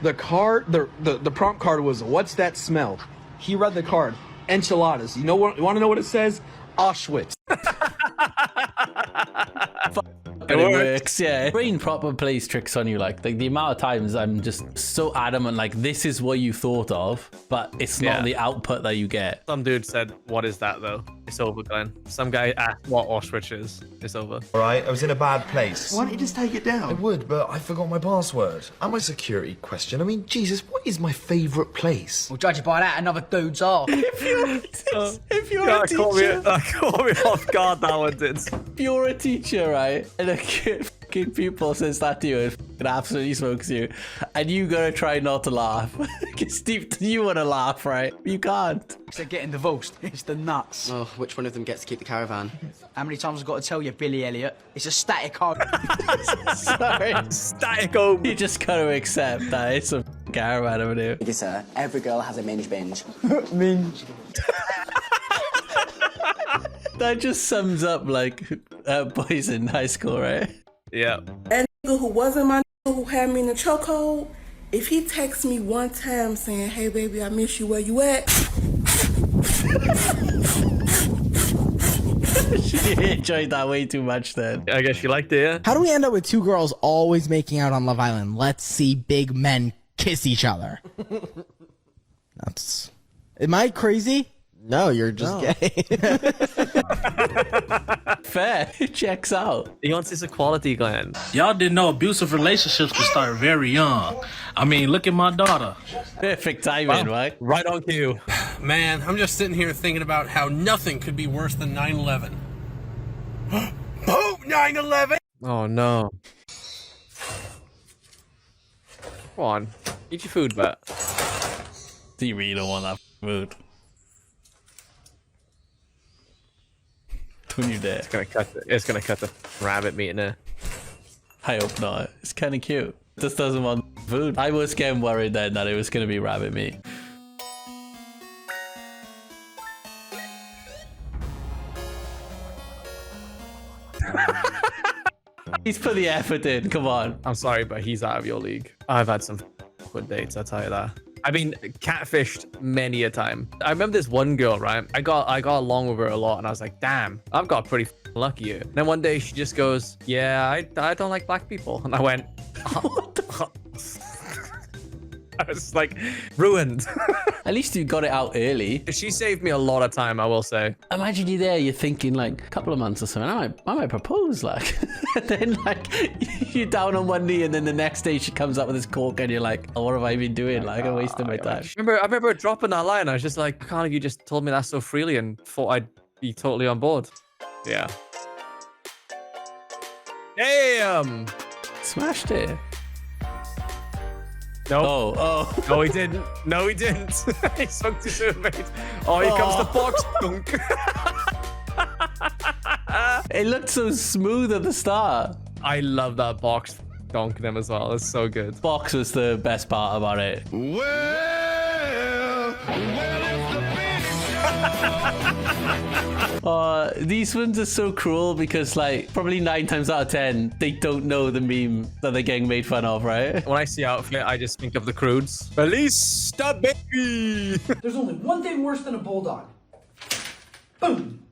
The prompt card was, what's that smell? He read the card, enchiladas. You want to know what it says? Auschwitz. It works, yeah. Brain proper plays tricks on you, like the amount of times I'm just so adamant, like this is what you thought of, but it's not the output that you get. Some dude said, what is that though? It's over, Glenn. Some guy asked what Auschwitz is. It's over. Alright, I was in a bad place. Why don't you just take it down? I would, but I forgot my password. And my security question. I mean, Jesus, what is my favourite place? Well, judging by that, another dude's off. If you're a teacher... That caught me off guard, that one did. If you're a teacher, right, and a kid pupil says that to you and it absolutely smokes you, and you gotta try not to laugh. Because deep you want to laugh, right? You can't. They're getting divorced. It's the nuts. Oh, which one of them gets to keep the caravan? How many times I've got to tell you, Billy Elliot? It's a static home. Sorry. Static home. You just gotta accept that it's a caravan over there. Yes, sir. Every girl has a binge. Minge. That just sums up like boys in high school, right? Yeah. That nigga who wasn't my nigga who had me in the chokehold, if he texts me one time saying, hey baby, I miss you, where you at? She enjoyed that way too much then. I guess you liked it, yeah? How do we end up with two girls always making out on Love Island? Let's see big men kiss each other. That's... Am I crazy? No, you're just gay. Fair. It checks out. He wants his equality, Glenn. Y'all didn't know abusive relationships can start very young. I mean, look at my daughter. Perfect timing, right? Right on cue. Man, I'm just sitting here thinking about how nothing could be worse than 9/11. Boom! 9/11! Oh, no. Go on. Eat your food, but. Do you really don't want that food? Don't you dare. It's gonna cut the rabbit meat in there. I hope not. It's kind of cute. Just doesn't want food. I was getting worried then that it was gonna be rabbit meat. He's put the effort in. Come on. I'm sorry, but he's out of your league. I've had some good dates, I'll tell you that. I mean, catfished many a time. I remember this one girl, right? I got along with her a lot, and I was like, damn, I've got pretty lucky here. And then one day she just goes, yeah, I don't like black people. And I went, I was like, ruined. At least you got it out early. She saved me a lot of time, I will say. Imagine you're there, you're thinking like a couple of months or something, I might propose, like. And then like you're down on one knee, and then the next day she comes up with this cork, and you're like, oh, what have I been doing? Like, I'm wasting my time. I remember dropping that line. I was just like, I can't believe you just told me that so freely and thought I'd be totally on board. Yeah. Damn! Smashed it. No. Oh. No, he didn't. No, he didn't. He spoke too soon, mate. Oh, here comes the box dunk. It looked so smooth at the start. I love that box donking him as well. It's so good. Box was the best part about it. These ones are so cruel because like probably 9 times out of 10 they don't know the meme that they're getting made fun of, right? When I see outfit, I just think of the Crudes. Balista baby. There's only one thing worse than a bulldog. Boom.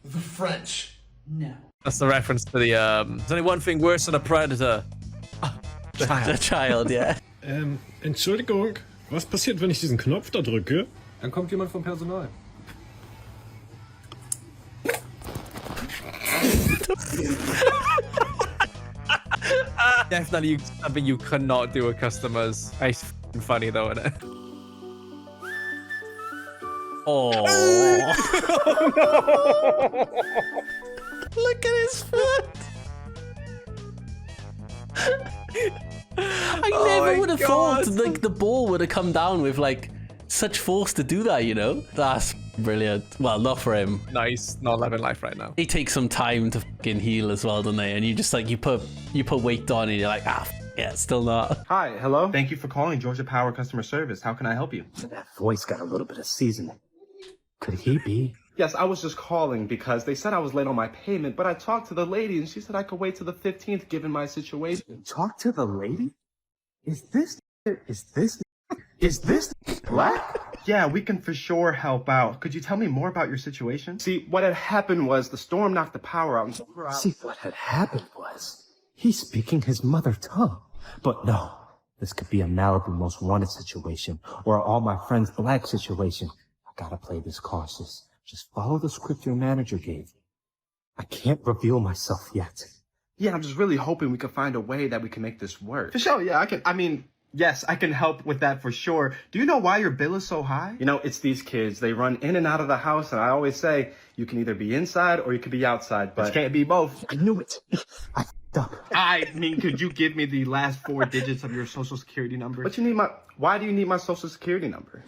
The French. No. That's the reference to the there's only one thing worse than a predator. The child, yeah. Entschuldigung, was passiert, wenn ich diesen Knopf da drücke? Dann kommt jemand vom Personal. Definitely something you cannot do with customers. It's funny though, isn't it? Oh. Look at his foot. I never would have thought like the ball would have come down with like such force to do that, you know? That's brilliant. Well, not for him. Nice. Not living life right now. He takes some time to fucking heal as well, don't they? And you just like you put weight on and you're like, yeah, still not. Hi, hello. Thank you for calling Georgia Power Customer Service. How can I help you? That voice got a little bit of seasoning. Could he be? Yes, I was just calling because they said I was late on my payment, but I talked to the lady and she said I could wait till the 15th given my situation. Talk to the lady? Is this black? Yeah, we can for sure help out. Could you tell me more about your situation? See, what had happened was the storm knocked the power out. See, what had happened was he's speaking his mother tongue. But no, this could be a Malibu Most Wanted situation or All My Friends Black situation. I gotta play this cautious. Just follow the script your manager gave. I can't reveal myself yet. Yeah, I'm just really hoping we can find a way that we can make this work. For sure, yeah, yes, I can help with that for sure. Do you know why your bill is so high? You know, it's these kids. They run in and out of the house, and I always say, you can either be inside or you can be outside, but you can't be both. I knew it. I f***ed up. I mean, could you give me the last 4 digits of your social security number? Why do you need my social security number?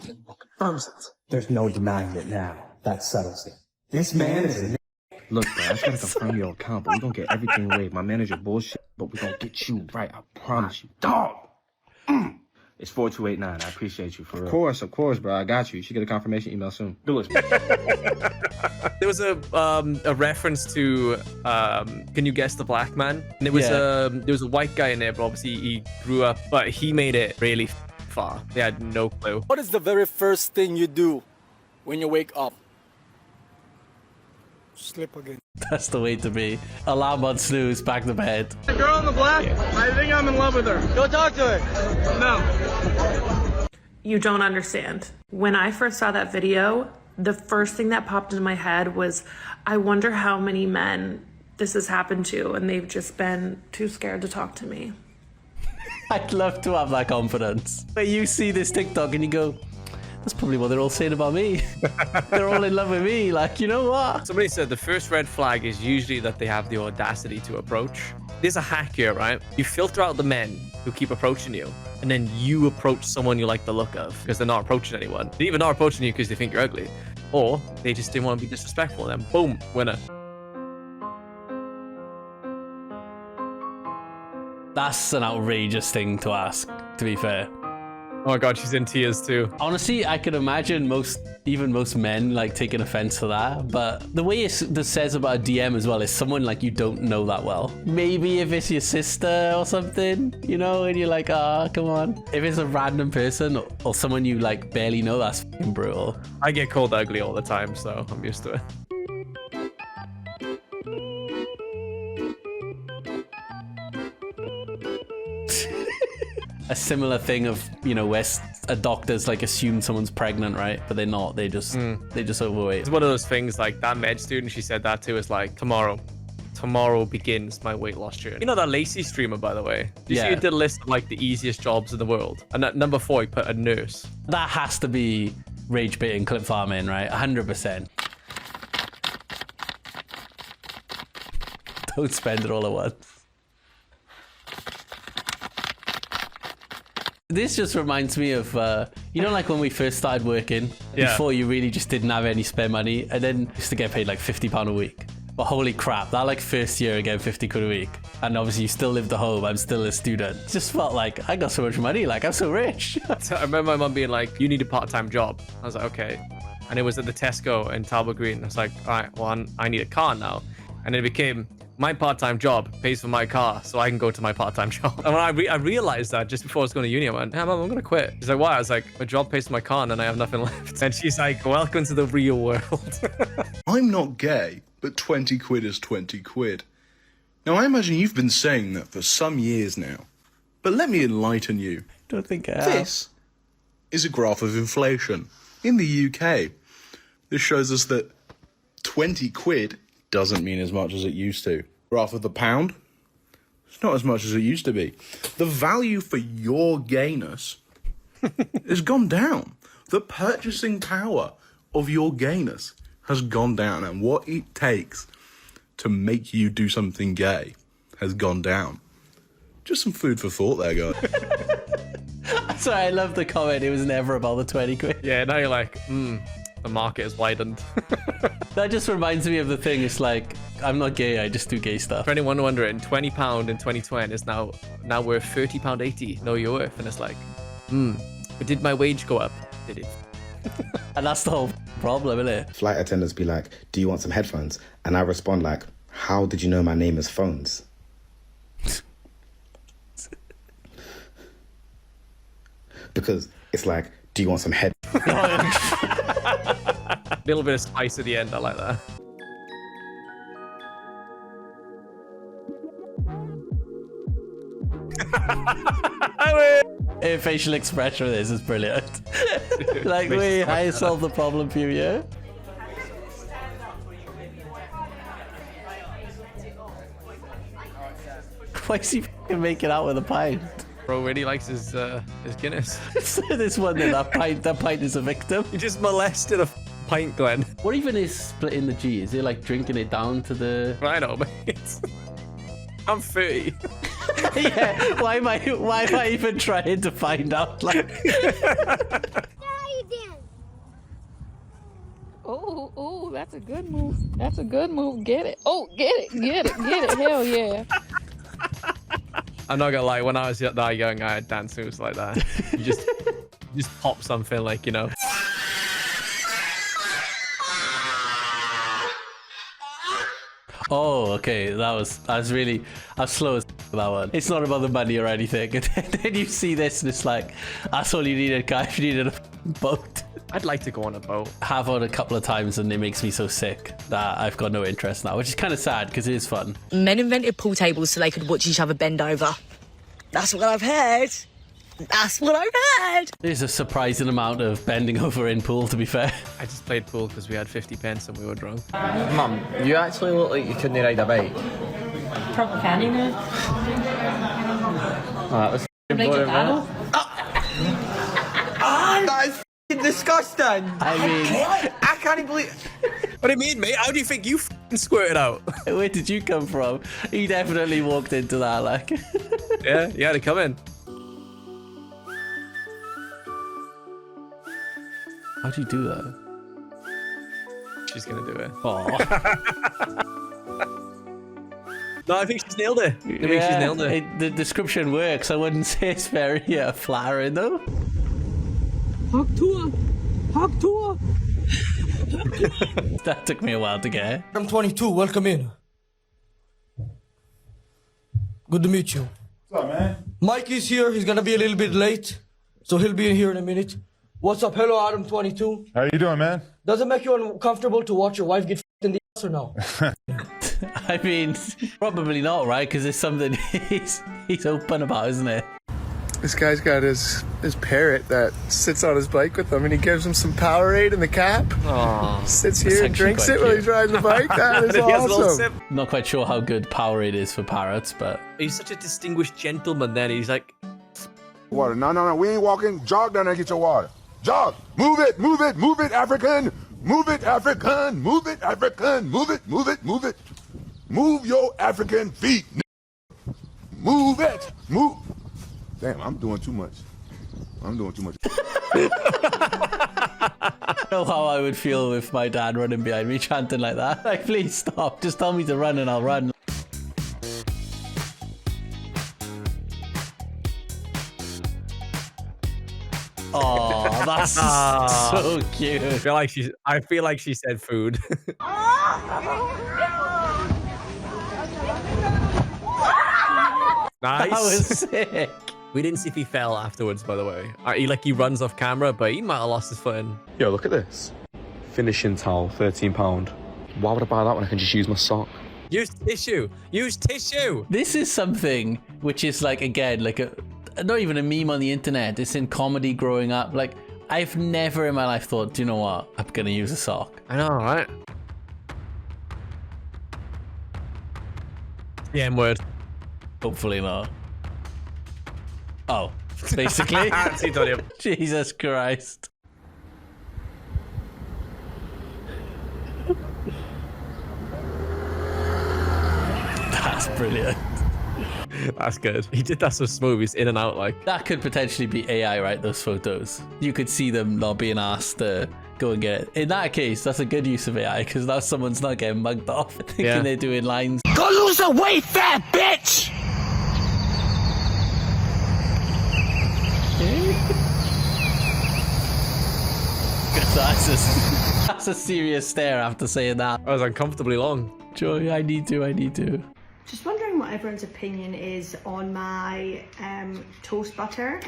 Confirms it. There's no denying it now. That settles it. This man is a Look, bro, I just gotta confirm your account, but we gonna get everything waived. My manager bullshit, but we gonna get you right. I promise you. Dog! It's 4289. I appreciate you for real. Of course, bro. I got you. You should get a confirmation email soon. Good looks. There was a reference to Can You Guess the Black Man? And there was a white guy in there, but obviously he grew up, but he made it really far. They had no clue. What is the very first thing you do when you wake up? Sleep again. That's the way to be. Alarm on snooze, back to bed. The girl in the black? I think I'm in love with her. Go talk to her. No. You don't understand. When I first saw that video, the first thing that popped into my head was, I wonder how many men this has happened to, and they've just been too scared to talk to me. I'd love to have that confidence. But you see this TikTok and you go, that's probably what they're all saying about me. They're all in love with me. Like, you know what? Somebody said the first red flag is usually that they have the audacity to approach. There's a hack here, right? You filter out the men who keep approaching you, and then you approach someone you like the look of because they're not approaching anyone. They even not approaching you because they think you're ugly, or they just didn't want to be disrespectful. And then boom, winner. That's an outrageous thing to ask, to be fair. Oh my god, she's in tears too. Honestly, I could imagine most men like taking offense to that, but the way it says about a DM as well is someone like you don't know that well. Maybe if it's your sister or something, you know, and you're like, ah, come on. If it's a random person or someone you like barely know, that's fucking brutal. I get called ugly all the time, so I'm used to it. A similar thing of, you know, where a doctor's like assume someone's pregnant, right? But they're not. They just overweight. It's one of those things like that med student she said that to is like, tomorrow begins my weight loss journey. You know that Lacey streamer, by the way? You see, he did a list of like the easiest jobs in the world, and at number 4 he put a nurse. That has to be rage baiting, clip farming, right? 100%. Don't spend it all at once. This just reminds me of, you know, like when we first started working, before you really just didn't have any spare money, and then used to get paid like £50 a week. But holy crap, that like first year again, 50 quid a week. And obviously you still lived at home, I'm still a student. It just felt like I got so much money, like I'm so rich. I remember my mum being like, you need a part-time job. I was like, okay. And it was at the Tesco in Talbot Green. I was like, all right, well, I need a car now. And then it became, my part-time job pays for my car, so I can go to my part-time job. And when I realized that just before I was going to uni, I went, hey, Mom, I'm going to quit. She's like, why? I was like, my job pays for my car and then I have nothing left. And she's like, welcome to the real world. I'm not gay, but 20 quid is 20 quid. Now, I imagine you've been saying that for some years now. But let me enlighten you. Don't think I have. This is a graph of inflation. In the UK, this shows us that 20 quid doesn't mean as much as it used to. Graph of the pound, it's not as much as it used to be. The value for your gayness has gone down. The purchasing power of your gayness has gone down, and what it takes to make you do something gay has gone down. Just some food for thought there, guys. Sorry, I love the comment. It was never about the 20 quid. Yeah, now you're like, the market has widened. That just reminds me of the thing. It's like, I'm not gay, I just do gay stuff. For anyone wondering, £20 in 2020 is now worth £30.80. Know your worth. And it's like, but did my wage go up? Did it? And that's the whole problem, isn't it? Flight attendants be like, do you want some headphones? And I respond like, how did you know my name is Phones? Because it's like, do you want some head? A little bit of spice at the end. I like that. Her facial expression of this is brilliant. Like, wait, I solved the problem for you, yeah? Why is he fucking making out with a pint? Bro really likes his Guinness. This one, that pint is a victim. You just molested a pint, Glenn. What even is splitting the G? Is it like drinking it down to the... I know, mate. I'm 30. Yeah, why am I even trying to find out? Like... Oh, that's a good move. That's a good move. Get it. Oh, get it. Hell yeah. I'm not gonna lie, when I was that young, I had dance moves like that. You just pop something like, you know. Oh, okay. I was slow as that one. It's not about the money or anything. And then you see this and it's like, that's all you needed, guys. You needed a boat. I'd like to go on a boat. Have on a couple of times and it makes me so sick that I've got no interest now, which is kind of sad because it is fun. Men invented pool tables so they could watch each other bend over. That's what I've heard. That's what I've heard. There's a surprising amount of bending over in pool, to be fair. I just played pool because we had 50 pence and we were drunk. Mum, you actually look like you couldn't ride a bike. Probably can, you know. That was Break your paddle. that is disgusting. I can't believe. What do you mean, mate? How do you think you squirted out? Where did you come from? He definitely walked into that, like. Yeah, you had to come in. How do you do that? She's gonna do it. Oh. No, I think she's nailed it. I think she's nailed it. The description works. I wouldn't say it's very flattering though. Hug tour. Hug tour. That took me a while to get. I'm 22. Welcome in. Good to meet you. What's up, man? Mike is here. He's gonna be a little bit late, so he'll be in here in a minute. What's up? Hello, Adam 22. How you doing, man? Does it make you uncomfortable to watch your wife get in the ass or no? I mean, probably not, right? Because it's something he's open about, isn't it? This guy's got his parrot that sits on his bike with him, and he gives him some Powerade in the cap. Aww. Sits here and drinks it while he's riding the bike. That is awesome. Not quite sure how good Powerade is for parrots, but he's such a distinguished gentleman. Then he's like, water. No. We ain't walking. Jog down there and get your water. Jog. Move it. Move it. Move it, African. Move it, African. Move it, African. Move it. Move it. Move it. Move your African feet. Move it. Move. Damn, I'm doing too much. I know how I would feel with my dad running behind me chanting like that. Like, please stop. Just tell me to run and I'll run. Oh, that's so cute. I feel like she said food. Nice. That was sick. We didn't see if he fell afterwards, by the way. He runs off camera, but he might have lost his footing. Yo, look at this. Finishing towel, £13. Why would I buy that when I can just use my sock? Use tissue. Use tissue. This is something which is like, again, like not even a meme on the internet. It's in comedy growing up. Like, I've never in my life thought, do you know what? I'm going to use a sock. I know, right? The M word. Hopefully not. Oh, basically. Jesus Christ. That's brilliant. That's good. He did that so smooth. He's in and out like. That could potentially be AI, right? Those photos. You could see them not being asked to go and get it. In that case, that's a good use of AI because now someone's not getting mugged off thinking they're doing lines. Go lose the weight, fat bitch! That's a serious stare after saying that. That was uncomfortably long. Joy, I need to. Just wondering what everyone's opinion is on my toast butter,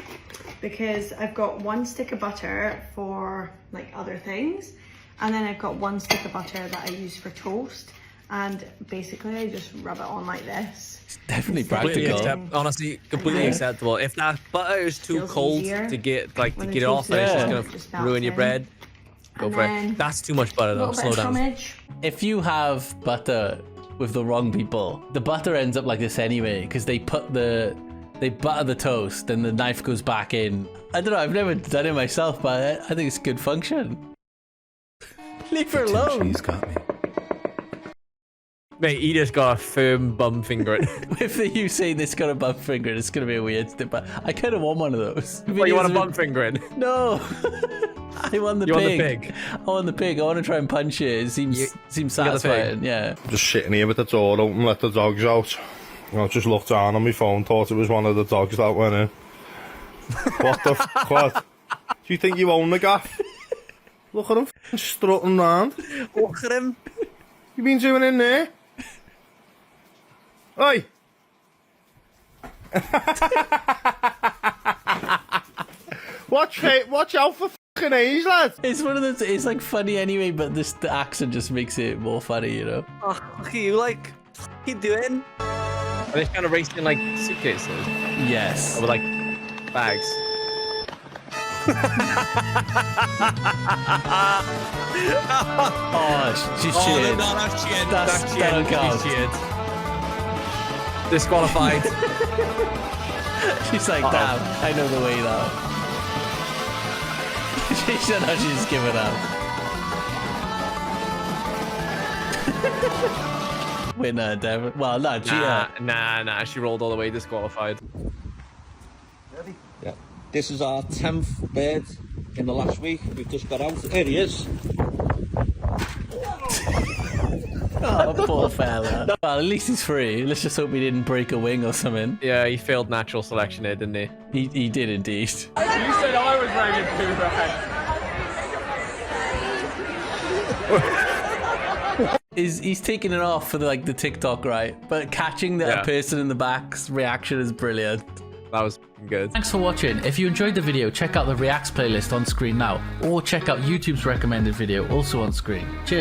because I've got one stick of butter for like other things, and then I've got one stick of butter that I use for toast, and basically I just rub it on like this. It's definitely practical. Honestly, completely acceptable. If that butter is too cold to get it off, then it's just gonna ruin your bread. Go for it. That's too much butter though. Slow down. If you have butter with the wrong people, the butter ends up like this anyway, because they butter the toast and the knife goes back in. I don't know, I've never done it myself, but I think it's good function. Leave her alone. She's got me. Mate, he just got a firm bum finger. If you say this got a bum finger, it's gonna be a weird step, but I kind of want one of those. What, you want a bum finger in? No. I want the pig. You want the pig? I want the pig. I want to try and punch it. It seems satisfying. Yeah. Just sitting here with the door open, let the dogs out. I just looked down on my phone, thought it was one of the dogs that went in. What the what? Do you think you own the gaff? Look at him strutting round. Look at him. You been doing in there? Oi! Watch out for fucking A's, lad. It's one of those. It's like funny anyway, but the accent just makes it more funny, you know. Oh, look at you, like, what are you doing? Are they kind of racing like suitcases? Yes. Or with like bags. Oh, she's cheered. No, that's cheered. That don't count. Disqualified. She's like, damn, I know the way now. said how she's given up. Winner, Devin. Well, no, cheater. Nah. She rolled all the way, disqualified. Yeah. This is our 10th bird in the last week. We've just got out. There he is. Oh, poor fella. Well, at least he's free. Let's just hope he didn't break a wing or something. Yeah, he failed natural selection here, didn't he? He did indeed. You said I was ready to do that. He's taking it off for the TikTok, right? But catching the person in the back's reaction is brilliant. That was good. Thanks for watching. If you enjoyed the video, check out the Reacts playlist on screen now, or check out YouTube's recommended video also on screen. Cheers.